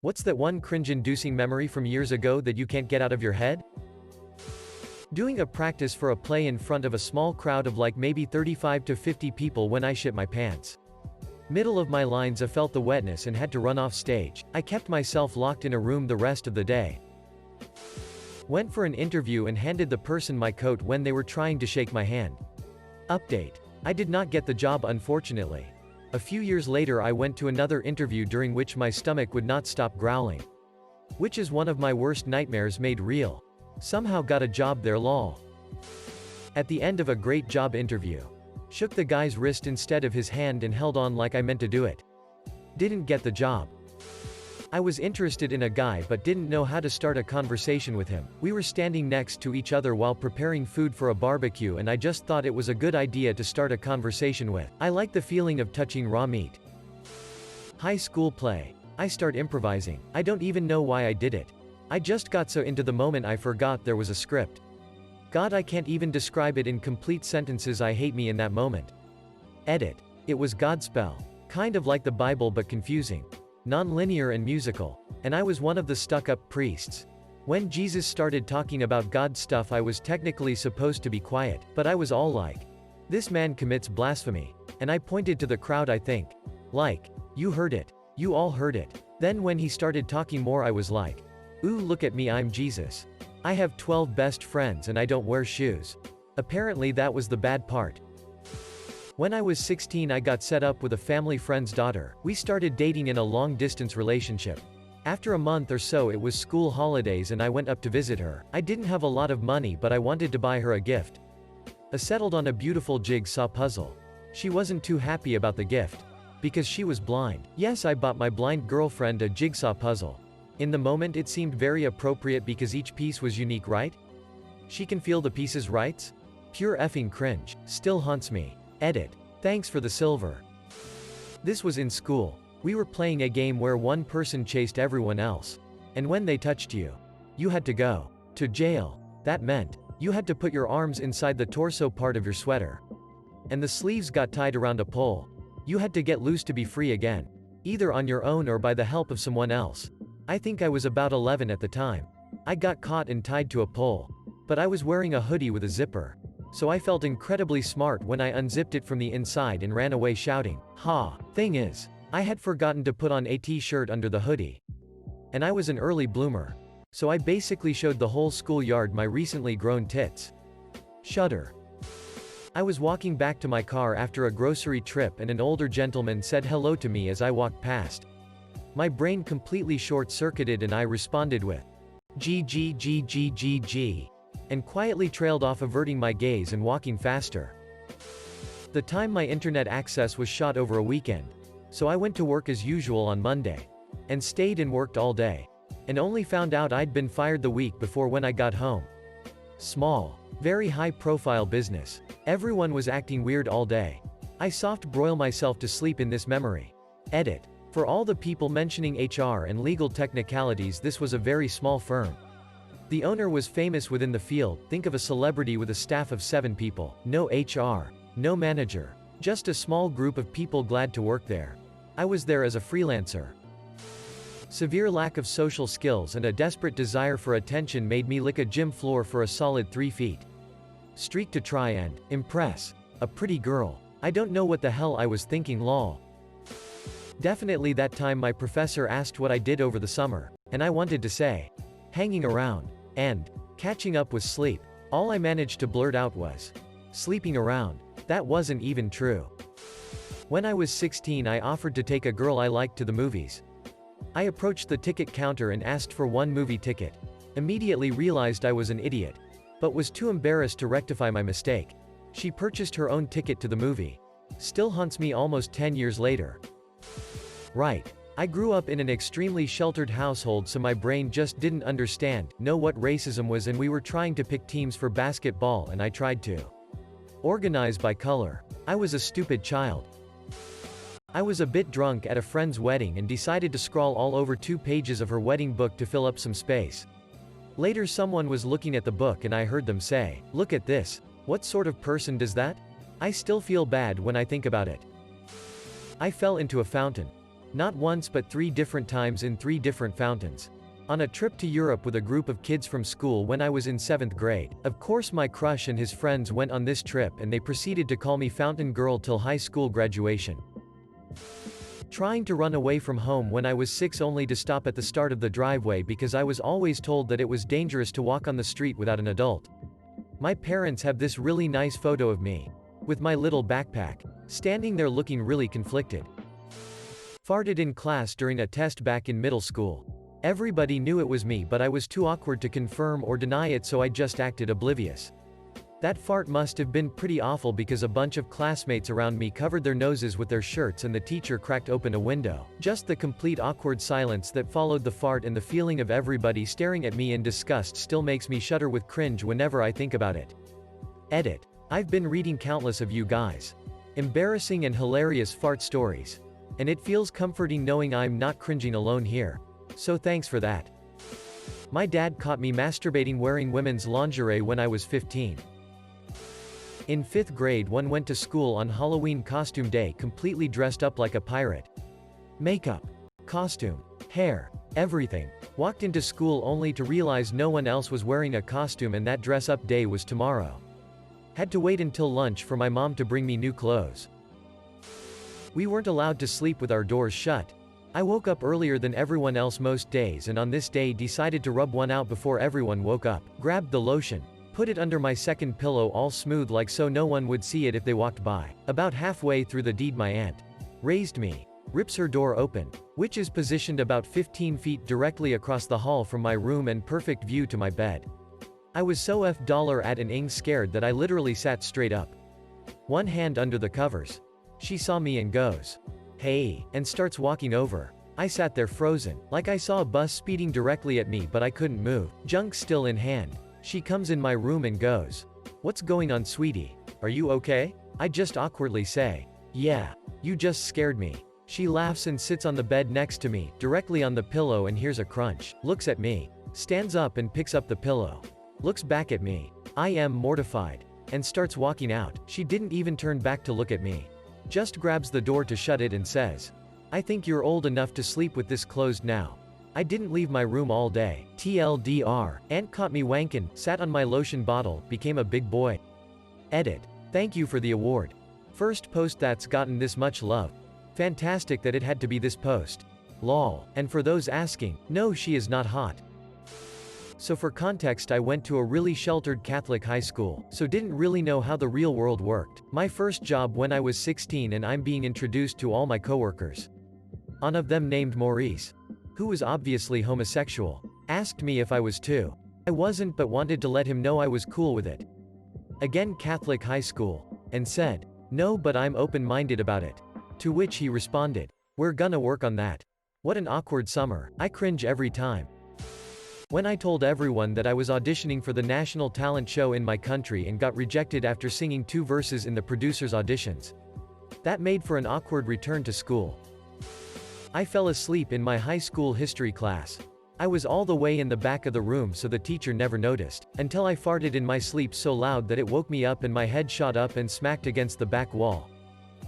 What's that one cringe-inducing memory from years ago that you can't get out of your head? Doing a practice for a play in front of a small crowd of like maybe 35 to 50 people when I shit my pants. Middle of my lines I felt the wetness and had to run off stage. I kept myself locked in a room the rest of the day. Went for an interview and handed the person my coat when they were trying to shake my hand. Update. I did not get the job unfortunately. A few years later I went to another interview during which my stomach would not stop growling. Which is one of my worst nightmares made real. Somehow got a job there lol. At the end of a great job interview. Shook the guy's wrist instead of his hand and held on like I meant to do it. Didn't get the job. I was interested in a guy but didn't know how to start a conversation with him. We were standing next to each other while preparing food for a barbecue and I just thought it was a good idea to start a conversation with. I like the feeling of touching raw meat. High school play. I start improvising. I don't even know why I did it. I just got so into the moment I forgot there was a script. God, I can't even describe it in complete sentences. I hate me in that moment. Edit. It was Godspell. Kind of like the Bible but confusing. Non-linear and musical. And I was one of the stuck-up priests. When Jesus started talking about God stuff I was technically supposed to be quiet, but I was all like, this man commits blasphemy. And I pointed to the crowd I think. Like, you heard it. You all heard it. Then when he started talking more I was like, ooh look at me, I'm Jesus. I have 12 best friends and I don't wear shoes. Apparently that was the bad part. When I was 16 I got set up with a family friend's daughter. We started dating in a long-distance relationship. After a month or so it was school holidays and I went up to visit her. I didn't have a lot of money but I wanted to buy her a gift. I settled on a beautiful jigsaw puzzle. She wasn't too happy about the gift. Because she was blind. Yes, I bought my blind girlfriend a jigsaw puzzle. In the moment it seemed very appropriate because each piece was unique, right? She can feel the pieces, right? Pure effing cringe. Still haunts me. Edit. Thanks for the silver. This was in school. We were playing a game where one person chased everyone else. And when they touched you, you had to go to jail. That meant you had to put your arms inside the torso part of your sweater. And the sleeves got tied around a pole. You had to get loose to be free again. Either on your own or by the help of someone else. I think I was about 11 at the time. I got caught and tied to a pole. But I was wearing a hoodie with a zipper. So I felt incredibly smart when I unzipped it from the inside and ran away shouting, ha! Thing is, I had forgotten to put on a t-shirt under the hoodie. And I was an early bloomer. So I basically showed the whole schoolyard my recently grown tits. Shudder. I was walking back to my car after a grocery trip and an older gentleman said hello to me as I walked past. My brain completely short-circuited and I responded with, G, and quietly trailed off, averting my gaze and walking faster. The time my internet access was shot over a weekend. So I went to work as usual on Monday. And stayed and worked all day. And only found out I'd been fired the week before when I got home. Small. Very high-profile business. Everyone was acting weird all day. I soft broil myself to sleep in this memory. Edit. For all the people mentioning HR and legal technicalities, this was a very small firm. The owner was famous within the field. Think of a celebrity with a staff of 7 people. No HR. No manager. Just a small group of people glad to work there. I was there as a freelancer. Severe lack of social skills and a desperate desire for attention made me lick a gym floor for a solid 3 feet. Streak to try and impress a pretty girl. I don't know what the hell I was thinking lol. Definitely that time my professor asked what I did over the summer. And I wanted to say, hanging around. And catching up with sleep. All I managed to blurt out was, sleeping around. That wasn't even true. When I was 16 I offered to take a girl I liked to the movies. I approached the ticket counter and asked for 1 movie ticket. Immediately realized I was an idiot. But was too embarrassed to rectify my mistake. She purchased her own ticket to the movie. Still haunts me almost 10 years later. Right. I grew up in an extremely sheltered household so my brain just didn't know what racism was, and we were trying to pick teams for basketball and I tried to organize by color. I was a stupid child. I was a bit drunk at a friend's wedding and decided to scrawl all over 2 pages of her wedding book to fill up some space. Later someone was looking at the book and I heard them say, look at this. What sort of person does that? I still feel bad when I think about it. I fell into a fountain. Not once but 3 different times in 3 different fountains. On a trip to Europe with a group of kids from school when I was in 7th grade. Of course my crush and his friends went on this trip and they proceeded to call me fountain girl till high school graduation. Trying to run away from home when I was 6 only to stop at the start of the driveway because I was always told that it was dangerous to walk on the street without an adult. My parents have this really nice photo of me, with my little backpack, standing there looking really conflicted. Farted in class during a test back in middle school. Everybody knew it was me but I was too awkward to confirm or deny it so I just acted oblivious. That fart must have been pretty awful because a bunch of classmates around me covered their noses with their shirts and the teacher cracked open a window. Just the complete awkward silence that followed the fart and the feeling of everybody staring at me in disgust still makes me shudder with cringe whenever I think about it. Edit. I've been reading countless of you guys' embarrassing and hilarious fart stories. And it feels comforting knowing I'm not cringing alone here. So thanks for that. My dad caught me masturbating wearing women's lingerie when I was 15. In 5th grade, one went to school on Halloween costume day completely dressed up like a pirate. Makeup, costume, hair, everything. Walked into school only to realize no one else was wearing a costume and that dress-up day was tomorrow. Had to wait until lunch for my mom to bring me new clothes. We weren't allowed to sleep with our doors shut. I woke up earlier than everyone else most days and on this day decided to rub one out before everyone woke up. Grabbed the lotion. Put it under my second pillow all smooth like so no one would see it if they walked by. About halfway through the deed my aunt raised me. Rips her door open, which is positioned about 15 feet directly across the hall from my room and perfect view to my bed. I was so f***ing scared that I literally sat straight up. One hand under the covers. She saw me and goes, "Hey," and starts walking over. I sat there frozen, like I saw a bus speeding directly at me but I couldn't move. Junk still in hand. She comes in my room and goes, "What's going on, sweetie? Are you okay?" I just awkwardly say, "Yeah. You just scared me." She laughs and sits on the bed next to me, directly on the pillow and hears a crunch. Looks at me. Stands up and picks up the pillow. Looks back at me. I am mortified. And starts walking out. She didn't even turn back to look at me. Just grabs the door to shut it and says, "I think you're old enough to sleep with this closed now." I didn't leave my room all day. TLDR. Aunt caught me wankin', sat on my lotion bottle, became a big boy. Edit. Thank you for the award. First post that's gotten this much love. Fantastic that it had to be this post. Lol. And for those asking, no, she is not hot. So for context, I went to a really sheltered Catholic high school, so didn't really know how the real world worked. My first job when I was 16 and I'm being introduced to all my coworkers. One of them named Maurice, who was obviously homosexual, asked me if I was too. I wasn't but wanted to let him know I was cool with it. Again Catholic high school, and said, "No but I'm open-minded about it." To which he responded, "We're gonna work on that." What an awkward summer. I cringe every time. When I told everyone that I was auditioning for the national talent show in my country and got rejected after singing 2 verses in the producer's auditions. That made for an awkward return to school. I fell asleep in my high school history class. I was all the way in the back of the room so the teacher never noticed, until I farted in my sleep so loud that it woke me up and my head shot up and smacked against the back wall.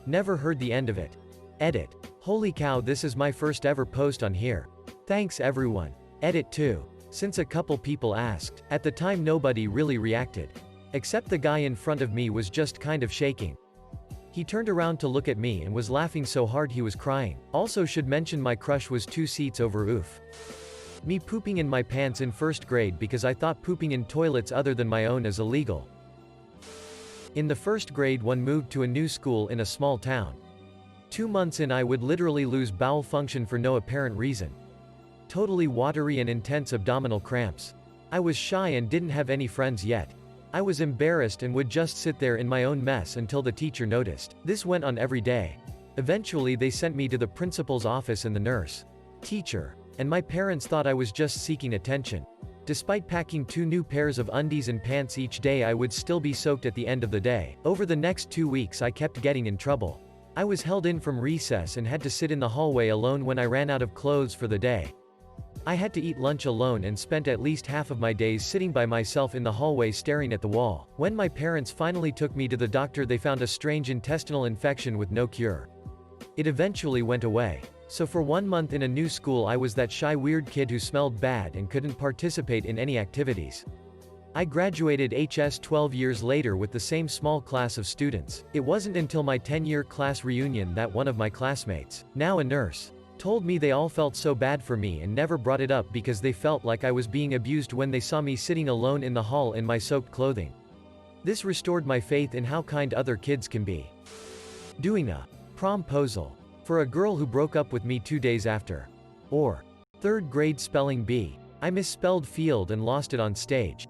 Never heard the end of it. Edit. Holy cow, this is my first ever post on here. Thanks everyone. Edit 2. Since a couple people asked, at the time nobody really reacted. Except the guy in front of me was just kind of shaking. He turned around to look at me and was laughing so hard he was crying. Also should mention my crush was 2 seats over. Oof. Me pooping in my pants in 1st grade because I thought pooping in toilets other than my own is illegal. In the 1st grade one moved to a new school in a small town. 2 months in I would literally lose bowel function for no apparent reason. Totally watery and intense abdominal cramps. I was shy and didn't have any friends yet. I was embarrassed and would just sit there in my own mess until the teacher noticed. This went on every day. Eventually they sent me to the principal's office and the nurse, teacher, and my parents thought I was just seeking attention. Despite packing 2 new pairs of undies and pants each day, I would still be soaked at the end of the day. Over the next 2 weeks I kept getting in trouble. I was held in from recess and had to sit in the hallway alone when I ran out of clothes for the day. I had to eat lunch alone and spent at least half of my days sitting by myself in the hallway staring at the wall. When my parents finally took me to the doctor, they found a strange intestinal infection with no cure. It eventually went away. So for 1 month in a new school I was that shy weird kid who smelled bad and couldn't participate in any activities. I graduated HS 12 years later with the same small class of students. It wasn't until my 10-year class reunion that one of my classmates, now a nurse, told me they all felt so bad for me and never brought it up because they felt like I was being abused when they saw me sitting alone in the hall in my soaked clothing. This restored my faith in how kind other kids can be. Doing a promposal for a girl who broke up with me 2 days after. Or 3rd grade spelling bee. I misspelled field and lost it on stage.